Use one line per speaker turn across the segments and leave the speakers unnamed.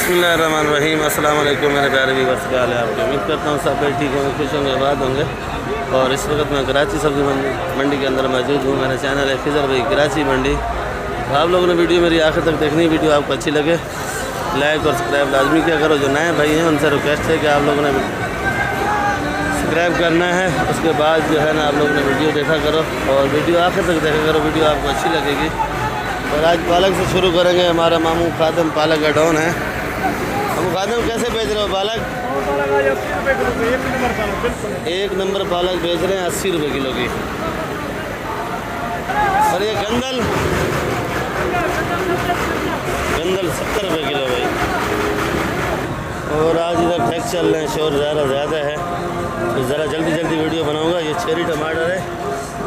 बिस्मिल्लाहिर्रहमानिर्रहीम। अस्सलाम वालेकुम मेरे प्यारे व्यूअर्स, क्या हाल है आपके। उम्मीद करता हूँ सब ठीक होंगे, खुश होंगे, आबाद होंगे। और इस वक्त मैं कराची सब्ज़ी मंडी के अंदर मौजूद हूँ। मेरा चैनल है खिजर भाई कराची मंडी। आप लोगों ने वीडियो मेरी आखिर तक देखनी, वीडियो आपको अच्छी लगे लाइक और सब्सक्राइब लाजमी किया करो। जो नए भाई हैं उनसे रिक्वेस्ट है कि आप लोगों ने सब्सक्राइब करना है, उसके बाद जो है ना आप लोगों ने वीडियो देखा करो और वीडियो आखिर तक देखा करो, वीडियो आपको अच्छी लगेगी। और आज पालक से शुरू करेंगे। हमारा मामू खादम पालक का डॉन है। हम खादम कैसे बेच रहे हो पालक? 1 नंबर पालक बेच रहे हैं 80 रुपये किलो की। और ये गंदल 70 रुपये किलो भाई। और आज इधर टैक्स चल रहे हैं, शोर ज़्यादा है तो ज़रा जल्दी वीडियो बनाऊंगा। ये चेरी टमाटर है,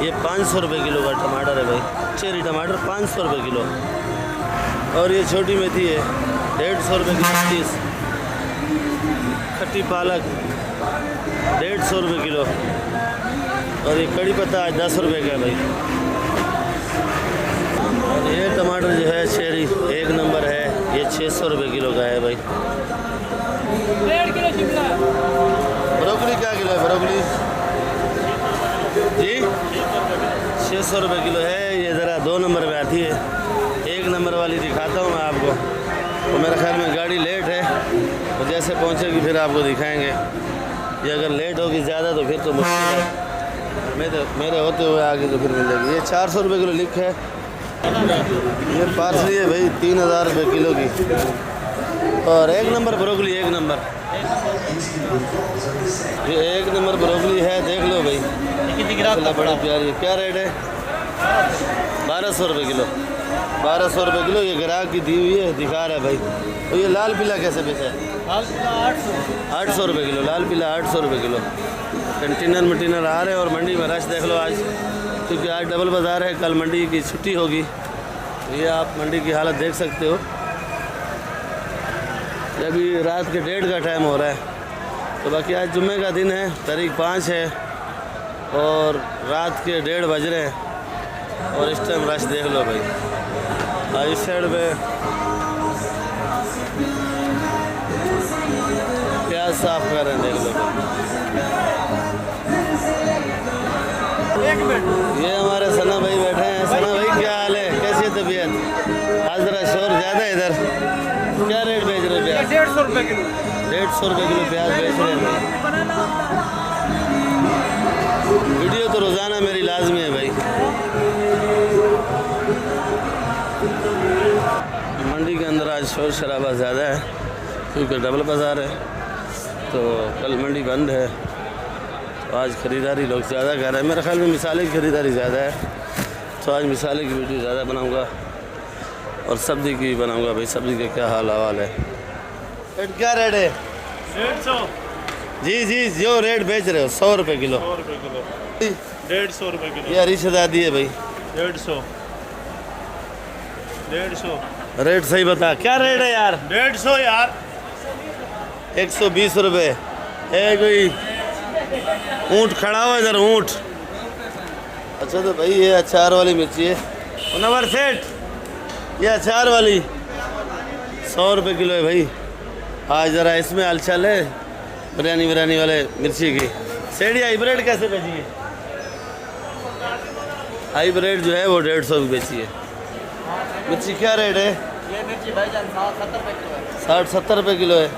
ये 500 रुपये किलो का टमाटर है भाई। चेरी टमाटर 500 रुपये किलो। और ये छोटी मेथी है 150 रुपये किलो पीस। खट्टी पालक 150 रुपये किलो। और ये कड़ी पत्ता आज 10 रुपये का है भाई। और ये टमाटर जो है चेरी 1 नंबर है, ये 600 रुपये किलो का है भाई।
1.5 किलो शिमला।
ब्रोकली क्या किलो है? ब्रोकली जी 600 रुपये किलो है। ये ज़रा 2 नंबर में आती है, 1 नंबर वाली दिखाता हूँ मैं आपको। तो मेरे ख्याल में गाड़ी लेट है, तो जैसे पहुँचेगी फिर आपको दिखाएंगे। ये अगर लेट होगी ज़्यादा तो फिर तो मुश्किल है, मेरे होते हुए आगे तो फिर मिलेगी। ये 400 रुपये किलो लिख है। ये पार्सली है भाई 3000 रुपये किलो की। और 1 नंबर ब्रोकली, 1 नंबर, ये 1 नंबर ब्रोकली है, देख लो भाई। बड़ी प्यारी। क्या रेट है? 1200 रुपये किलो। 1200 रुपये किलो। ये ग्राहक की दी हुई है, दिखा रहा है भाई। तो ये लाल पीला कैसे बेचा है?
लाल पीला
800 रुपये किलो। लाल पीला 800 रुपये किलो। कंटेनर आ रहे हैं और मंडी में रश देख लो आज, क्योंकि आज डबल बाज़ार है, कल मंडी की छुट्टी होगी। ये आप मंडी की हालत देख सकते हो। अभी रात के 1:30 का टाइम हो रहा है। तो बाकी आज जुम्मे का दिन है, तारीख 5 है और रात के 1:30 बज रहे हैं। और इस टाइम रश देख लो भाई। इस साइड पे प्याज साफ कर रहे हैं, देख लो भाई। ये हमारे सना भाई बैठे हैं। सना भाई क्या हाल है, कैसी है तबीयत? आज ज़रा शोर ज़्यादा है इधर। क्या रेट बेच रहे हो प्याज?
150 रुपये किलो।
150 रुपये किलो प्याज बेच रहे हैं। वीडियो तो रोज़ाना मेरी लाजमी है भाई। मंडी के अंदर आज शोर शराबा ज़्यादा है क्योंकि डबल बाज़ार है, तो कल मंडी बंद है। तो आज ख़रीदारी लोग ज़्यादा कर रहे हैं। मेरे ख्याल में मिसाले की ख़रीदारी ज़्यादा है, तो आज मिसाले की वीडियो ज़्यादा बनाऊँगा और सब्ज़ी की बनाऊँगा भाई। सब्ज़ी का क्या हाल हवाल है? रेट क्या रेट है?
150।
जी जो रेट बेच रहे हो 100 रुपये किलो।
100 रुपये किलो। 150 रुपये किलो।
ये हरी सदादी है भाई।
150।
रेट सही बता, क्या रेट है यार?
150 यार।
120 रुपये है। कोई ऊँट खड़ा हुआ इधर, ऊँट। अच्छा तो भाई ये अचार वाली मिर्ची है नंबर सेट। ये अचार वाली 100 रुपये किलो है भाई। आज ज़रा इसमें हलचल है बिरयानी वाले मिर्ची की। सेठी हाइब्रिड कैसे बेची है? हाइब्रिड जो है वो 150 की बेची है। मिर्ची क्या रेट है?
ये मिर्ची भाईजान 60-70 रुपये किलो है।
60-70 रुपये किलो है।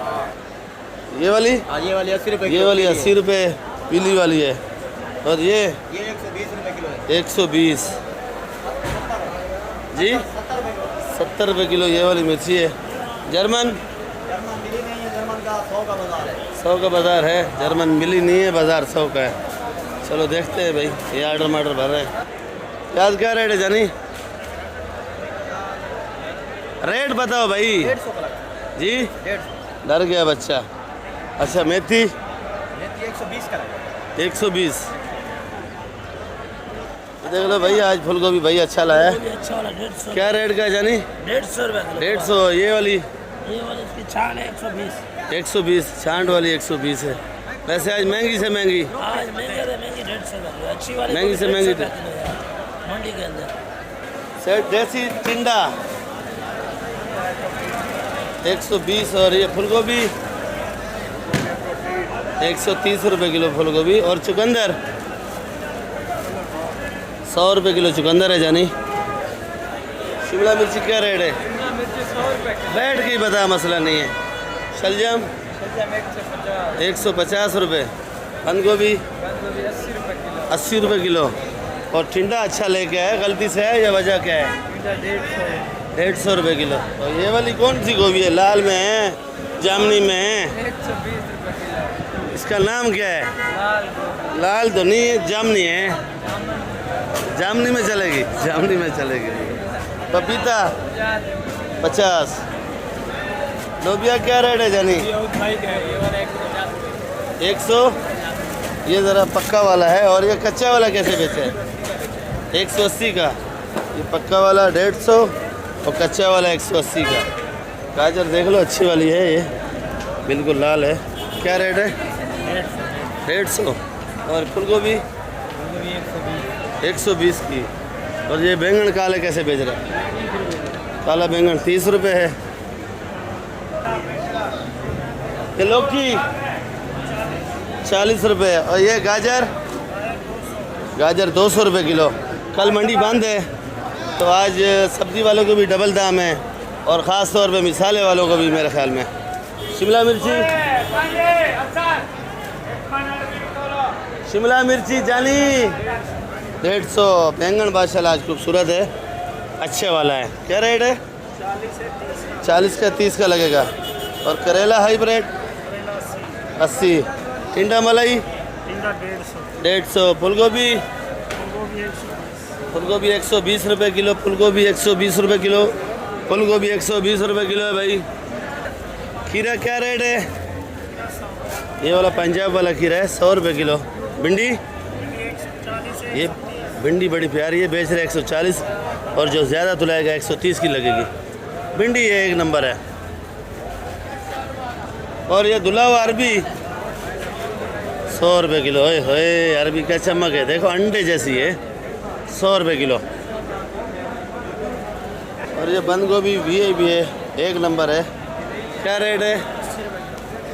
ये वाली?
ये वाली 80 रुपये।
ये वाली 80 रुपये पीली वाली है। और ये
120 रुपये किलो है।
120 जी 70 रुपये किलो ये वाली मिर्ची है। जर्मन
मिली नहीं है, जर्मन का 100 का बाजार है।
100 का बाज़ार है, जर्मन मिली नहीं है, बाज़ार 100 का है। चलो देखते हैं भाई। ये आर्डर भर रहे हैं। प्याज क्या रेट है जानी? रेट बताओ भाई।
150 का
जी
150।
डर गया बच्चा। अच्छा मेथी
120 का है।
120। देख लो भाई आज फूल गोभी भाई अच्छा लाया है।
अच्छा वाला 150।
क्या रेट का है जानी?
150 रुपये किलो।
150। ये वाली
इसकी छान है 120।
120 छांट वाली 120 है। वैसे आज महंगी से महंगी,
आज महंगी 150 रुपये। अच्छी वाली
महंगी से महंगी
मंडी के अंदर।
सेठ देसी टिंडा 120 और ये फूल गोभी 130 रुपये किलो फूल गोभी। और चुकंदर 100 रुपये किलो चुकंदर है जानी। शिमला मिर्ची क्या रेट है? बैठ के ही बता, मसला नहीं है। शलजम 150 रुपये। बंद गोभी 80 रुपये किलो। और टिंडा अच्छा लेके आए, गलती से है या वजह क्या है? 150 रुपये किलो। और ये वाली कौन सी गोभी है? लाल में है, जामनी में है?
120 रुपये किलो।
इसका नाम क्या है? लाल तो नहीं है, जामनी है। जामनी में चलेगी, जामनी में चलेगी। पपीता 50। लोबिया क्या रेट है जानी? 100। ये ज़रा पक्का वाला है। और ये कच्चा वाला कैसे बेचा है? 180 का। ये पक्का वाला 150 और कच्चा वाला 180 का। गाजर देख लो, अच्छी वाली है, ये बिल्कुल लाल है। क्या रेट है? 150। और फूल गोभी 120 की। और ये बैंगन काले कैसे बेच रहे हैं? काला बैंगन 30 रुपये है। ये लौकी 40 रुपये। और ये गाजर 200 रुपये किलो। कल मंडी बंद है तो आज सब्ज़ी वालों को भी डबल दाम है, और ख़ास तौर पे मिसाले वालों को भी मेरे ख्याल में। शिमला मिर्ची जानी 150। बैंगन माशाल्लाह आज खूबसूरत है, अच्छे वाला है। क्या रेट है? 40 का 30 का लगेगा। और करेला हाइब्रिड 80। टिंडा मलाई 150। फूल गोभी 120 रुपये किलो। फूल गोभी 120 रुपये किलो। फूल गोभी 120 रुपये किलो है भाई। खीरा क्या रेट है? ये वाला पंजाब वाला खीरा है 100 रुपये किलो। भिंडी, ये भिंडी बड़ी प्यारी है, बेच रहे 140। और जो ज़्यादा तुलाएगा 130 की लगेगी। भिंडी ये एक नंबर है। और ये धुला हुआ अरबी 100 रुपये किलो। ओए होए, अरबी क्या चमक है, देखो अंडे जैसी है। 100 रुपये किलो। और ये बंद गोभी भी है, एक नंबर है। क्या रेट है?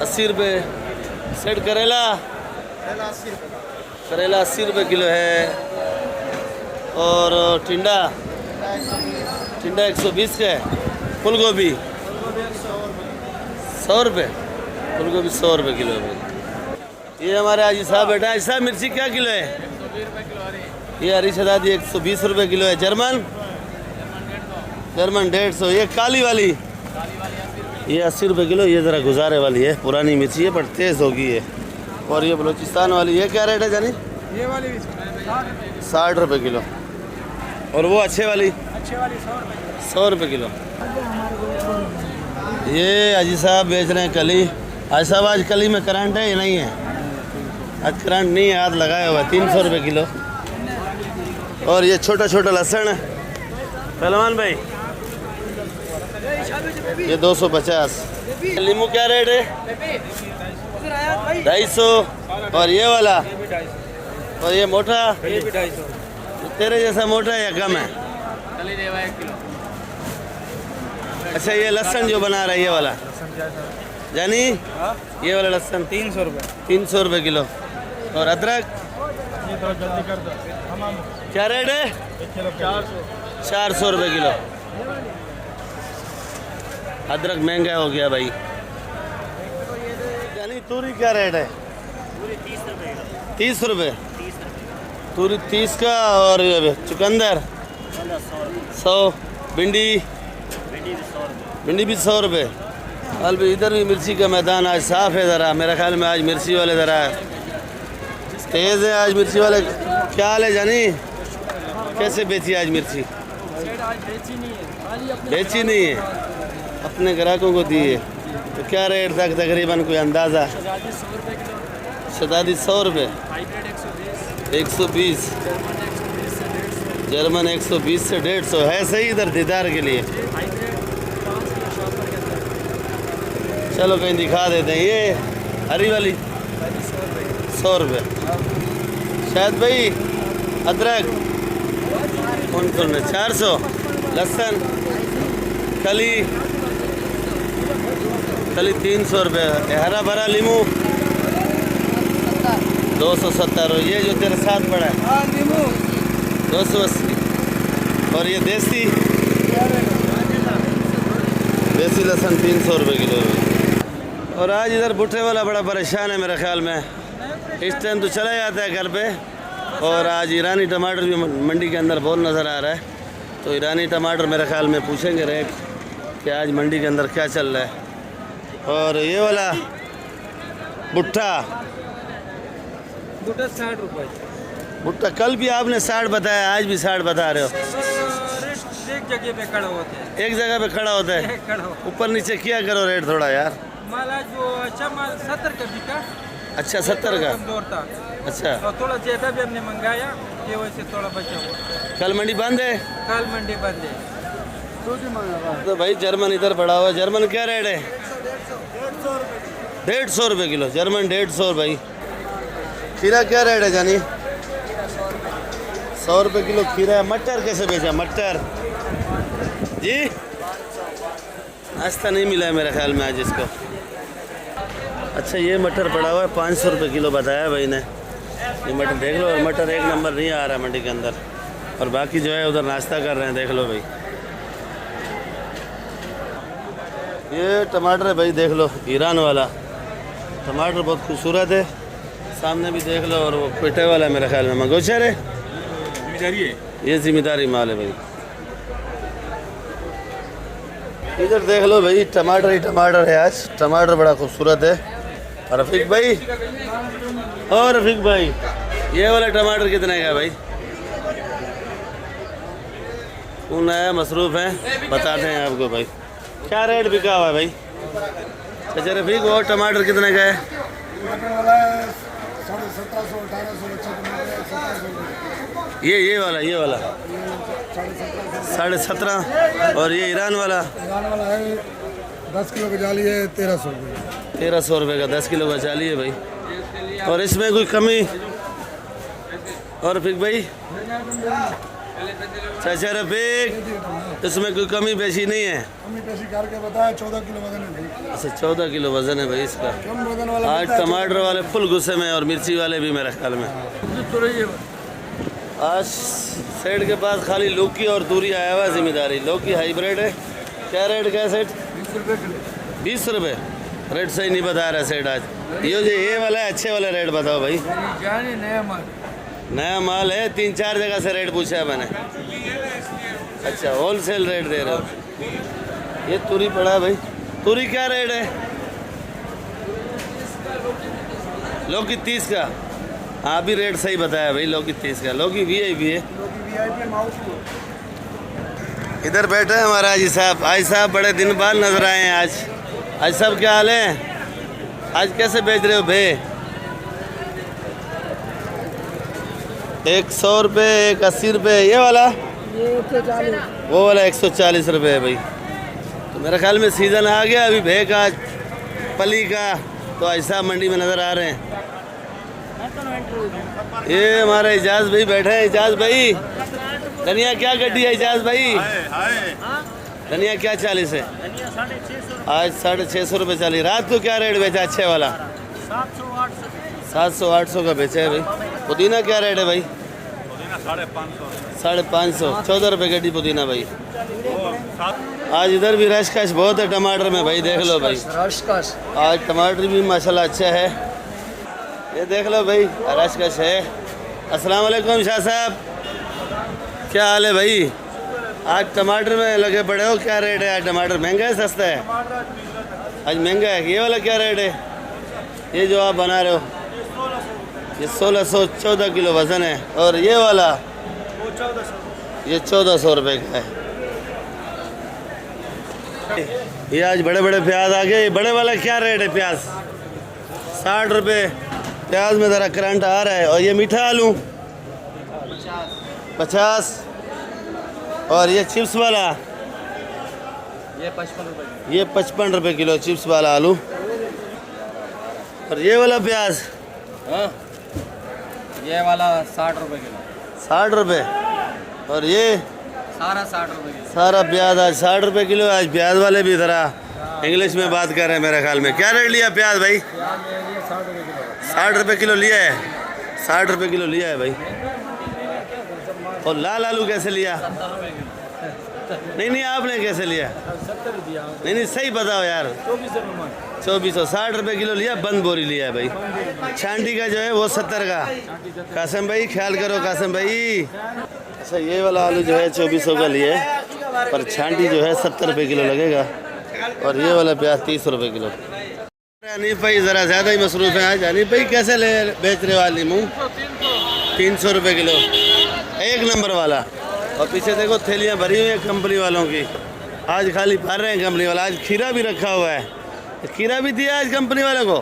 80 रुपये। सेट करेला 80 रुपये किलो है। और टिंडा 120 का है। फूल गोभी 100 रुपये। फूल गोभी 100 रुपये किलो है भाई। ये हमारे आजी साहब बैठा है। साहब मिर्ची क्या किलो है? ये हरी सदादी 120 रुपये किलो है। जर्मन 150। ये काली वाली ये 80 रुपये किलो। ये ज़रा गुजारे वाली है, पुरानी मिर्ची है पर तेज़ होगी ये। और ये बलूचिस्तान वाली, ये क्या रेट है जानी?
ये वाली
60 रुपये किलो। और वो अच्छे वाली 100 रुपये किलो। ये हाजी साहब बेच रहे हैं कली। हाजी साहब आज कली में करंट है या नहीं है? आज करंट नहीं है, हाथ लगाया हुआ है। 300 रुपये किलो। और ये छोटा छोटा लहसुन है पहलवान भाई, ये 250। नींबू क्या रेट है? 250। और ये वाला, और ये मोटा तेरे जैसा मोटा है या कम है? अच्छा, ये लहसुन जो बना रहा है ये वाला जानी, ये वाला लहसुन
300 रुपये।
300 रुपये किलो। और अदरक क्या रेट है? 400 रुपये किलो। अदरक महंगा हो गया भाई। यानी तूरी क्या रेट है? 30 रुपये। तूरी 30 का। और चुकंदर 100। भिंडी भी 100 रुपये। अल इधर भी मिर्ची का मैदान आज साफ़ है ज़रा। मेरे ख्याल में आज मिर्ची वाले ज़रा तेज़ है। आज मिर्ची वाले क्या हाल है जानी? कैसे बेची आज मिर्ची? बेची नहीं है, अपने ग्राहकों को दी है। तो क्या रेट तक तकरीबन कोई अंदाज़ा? शतादी 100 रुपये। 120। जर्मन 120 से 150 है सही इधर दीदार के लिए। चलो कहीं दिखा देते हैं। ये हरी वाली 100 रुपये। शायद भाई अदरक कौन है? 400। लहसुन कली चलिए 300 रुपये। हरा भरा लीमू 270। और ये जो तेरे साथ पड़ा है 280। और ये देसी लहसुन 300 रुपये किलो है। और आज इधर भुट्टे वाला बड़ा परेशान है मेरे ख्याल में। इस टाइम तो चला जाता है घर पे। और आज ईरानी टमाटर भी मंडी के अंदर बहुत नज़र आ रहा है। तो ईरानी टमाटर मेरे ख्याल में पूछेंगे रेट कि आज मंडी के अंदर क्या चल रहा है। और ये वाला भुट्टा
60 रुपये।
भुट्टा कल भी आपने 60 बताया, आज भी 60 बता रहे हो।
एक जगह पे खड़ा होते हैं,
एक जगह पे खड़ा होता है। ऊपर नीचे किया करो रेट थोड़ा यार।
माल आज जो अच्छा माल 70 का बिका।
अच्छा 70 का।
कमजोर था।
अच्छा
और थोड़ा ज्यादा भी हमने मंगाया, ये वैसे थोड़ा बचा हुआ।
कल मंडी बंद है।
कल मंडी बंद है।
तो भाई जर्मन इधर पड़ा हुआ है। जर्मन क्या रेट है? 150 रुपये किलो। जर्मन 150 भाई। खीरा क्या रेट है जानी? 100 रुपये किलो खीरा है। मटर कैसे बेचा? मटर जी नाश्ता नहीं मिला है मेरे ख्याल में आज इसको। अच्छा ये मटर पड़ा हुआ है 500 रुपये किलो बताया भाई ने। ये मटर देख लो। और मटर एक नंबर नहीं आ रहा मंडी के अंदर। और बाकी जो है उधर नाश्ता कर रहे हैं, देख लो भाई। ये टमाटर है भाई, देख लो ईरान वाला टमाटर बहुत खूबसूरत है। सामने भी देख लो। और वो पिटे वाला है मेरे ख्याल में मंगोचर है। ये जिम्मेदारी माल है भाई। इधर देख लो भाई टमाटर ही टमाटर है आज। टमाटर बड़ा खूबसूरत है। और रफीक भाई, और रफीक भाई ये वाला टमाटर कितने का है भाई? कौन आया? मसरूफ़ है, बताते हैं आपको भाई क्या रेट बिका हुआ है भाई। अच्छा रफीक वो टमाटर कितने का है?
1750,
ये वाला 17.5। और ये ईरान वाला
है 10 किलो की जाली है 1300 रुपये।
1300 रुपये का 10 किलो का चाली है भाई। और इसमें कोई कमी? और रफीक भाई चाचा रफीक इसमें कोई कमी पेशी नहीं है?
कमी पेशी करके बताया 14 किलो वजन है भाई।
अच्छा 14 किलो वजन है भाई इसका।
कम वजन वाला
आज टमाटर वाले फुल गुस्से में और मिर्ची वाले भी मेरे ख्याल में। आज सेठ के पास खाली लौकी और तूरी आया हुआ है जिम्मेदारी। लौकी हाइब्रिड है। क्या रेट का है सेठ? 20 रुपये। रेट सही नहीं बता रहा सेठ आज। ये वाला है अच्छे वाला रेट बताओ भाई। नया माल है। 3-4 जगह से रेट पूछा है मैंने। अच्छा होलसेल रेट दे रहे हो। ये तूरी पड़ा है भाई। तूरी क्या रेट है? लौकी 30 का। हाँ भी रेट सही बताया भाई। लौकी 30 का। लौकी वीआईपी है। इधर बैठे हैं हमारा हाजी साहब। हाजी साहब बड़े दिन बाद नजर आए हैं आज। आज साहब क्या हाल है? आज कैसे बेच रहे हो भे? 100 रुपये, एक 80 रुपये। ये वाला वो वाला 140 रुपये है भाई। तो मेरे ख्याल में सीज़न आ गया अभी भे का, पली का। तो आज साहब मंडी में नज़र आ रहे हैं। ये हमारे इजाज़ भाई बैठे हैं। इजाज़ भाई धनिया क्या गड्डी है इजाज़ भाई? धनिया क्या 40 है? आज 650 रुपये चाली। रात को क्या रेट बेचा अच्छे वाला? 700-800 का बेचा है भाई। पुदीना क्या रेट है भाई? 550। 14 रुपये गड्डी पुदीना भाई। आज इधर भी रशकश बहुत है टमाटर में भाई। देख लो भाई आज टमाटर भी माशाल्लाह अच्छा है। ये देख लो भाई रशकश है। अस्सलाम वालेकुम शाह साहब, क्या हाल है भाई? आज टमाटर में लगे पड़े हो। क्या रेट है आज? टमाटर महंगा है सस्ता है? आज महंगा है। ये वाला क्या रेट है? ये जो आप बना रहे हो ये 1600। 14 किलो वज़न है। और ये वाला ये 1400 रुपये का है। ये आज बड़े बड़े प्याज आ गए। बड़े वाला क्या रेट है प्याज? 60 रुपये। प्याज में ज़रा करंट आ रहा है। और ये मीठा आलू 50। और ये चिप्स वाला
ये 55 रुपये।
ये 55 रुपये किलो चिप्स वाला आलू। और ये वाला प्याज
ये वाला 60 रुपये किलो।
60 रुपये। और ये
सारा 60 रुपये किलो।
सारा प्याज आज 60 रुपये किलो। आज प्याज वाले भी ज़रा इंग्लिश में बात कर रहे हैं मेरे ख्याल में। क्या रेट लिया प्याज भाई? 60 रुपये किलो लिया है। 60 रुपये किलो लिया है भाई। और लाल आलू कैसे लिया? नहीं आपने कैसे लिया? नहीं सही बताओ यार। 2400 60 रुपये किलो लिया। बंद बोरी लिया है भाई। छांटी का जो है वो 70 का। कासिम भाई ख्याल करो कासिम भाई। अच्छा ये वाला आलू जो है 2400 का लिया है, पर छांटी जो है 70 रुपये किलो लगेगा। और ये वाला प्याज 30 रुपये किलो। हनीफ भाई ज़रा ज़्यादा ही मसरूफ़ हैं आज। हनीफ भाई कैसे ले बेच रहे वाली मूँग? 300 रुपये किलो, एक नंबर वाला। और पीछे देखो थैलियाँ भरी हुई हैं कंपनी वालों की। आज खाली भर रहे हैं कंपनी वाला। आज खीरा भी रखा हुआ है। खीरा भी दिया आज कंपनी वालों को?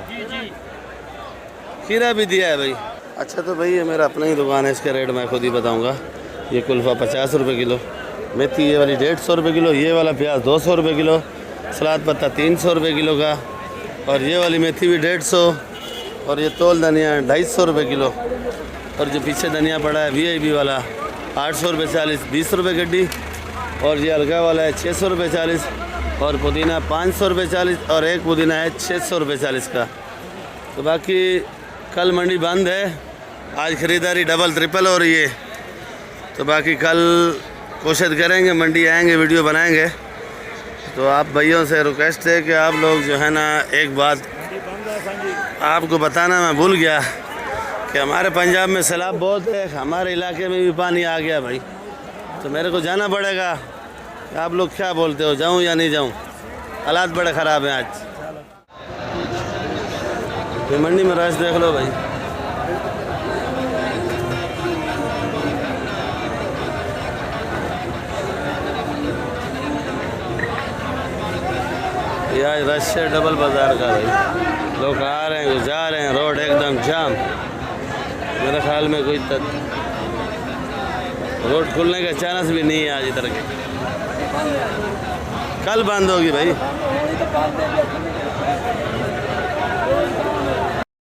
खीरा भी दिया है भाई। अच्छा तो भाई ये मेरा अपना ही दुकान है, इसके रेट मैं खुद ही बताऊँगा। ये कुल्फ़ा 50 रुपये किलो, मेथी ये वाली 150 रुपये किलो, ये वाला प्याज 200 रुपये किलो, सलाद पत्ता 300 रुपये किलो का, और ये वाली मेथी भी 150, और ये तोल धनिया 250 रुपये किलो, और जो पीछे धनिया पड़ा है VIP वाला 800 रुपये 40, 20 रुपये गड्डी, और ये हल्का वाला है 600 रुपये 40, और पुदीना 500 रुपये 40, और एक पुदीना है 600 रुपये 40 का। तो बाकी कल मंडी बंद है, आज ख़रीदारी डबल ट्रिपल हो रही है। तो बाकी कल कोशिश करेंगे, मंडी आएंगे, वीडियो बनाएंगे। तो आप भाइयों से रिक्वेस्ट है कि आप लोग जो है ना, एक बात आपको बताना मैं भूल गया कि हमारे पंजाब में सैलाब बहुत है, हमारे इलाके में भी पानी आ गया भाई। तो मेरे को जाना पड़ेगा। आप लोग क्या बोलते हो, जाऊं या नहीं जाऊं? हालात बड़े ख़राब हैं आज। ये मंडी में रश देख लो भाई। ये आज रश है डबल बाज़ार का भाई। लोग आ रहे हैं, जा रहे हैं, रोड एकदम जाम। मेरे ख्याल में कोई रोड खुलने का चांस भी नहीं है आज इधर के। कल बंद होगी भाई।